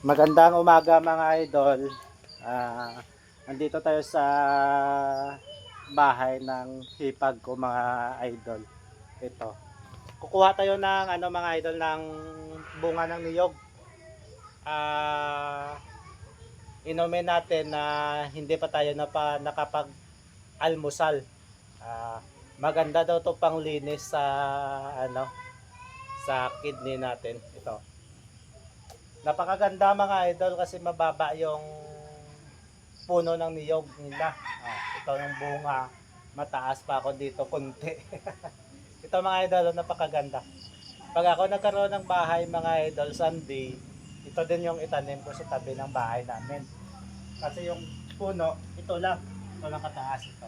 Magandang umaga mga idol. Nandito tayo sa bahay ng hipag ko mga idol. Ito. Kukuha tayo ng mga idol ng bunga ng niyog. Inumin natin na hindi pa tayo nakapag-almusal. Maganda daw to panglinis sa sa kidney natin. Ito. Napakaganda mga idol kasi mababa yung puno ng niyog nila. Ito yung bunga. Mataas pa ako dito konti. Ito mga idol, napakaganda. Pag ako nagkaroon ng bahay mga idol someday, ito din yung itanim ko sa tabi ng bahay namin. Kasi yung puno, ito lang. Ito lang kataas ito.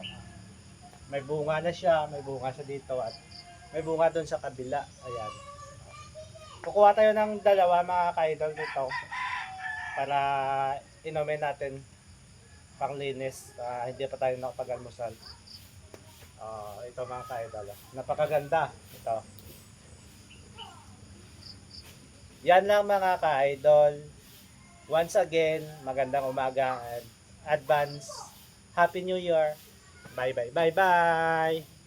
May bunga na siya, may bunga siya dito at may bunga doon sa kabila. Ayan. Kukuha tayo ng dalawa mga ka-idol dito para inumin natin panglinis. Hindi pa tayo nakapag-almusal. Ito mga ka-idol. Napakaganda. Ito. Yan lang mga ka-idol. Once again, magandang umaga and advance Happy New Year. Bye bye. Bye bye.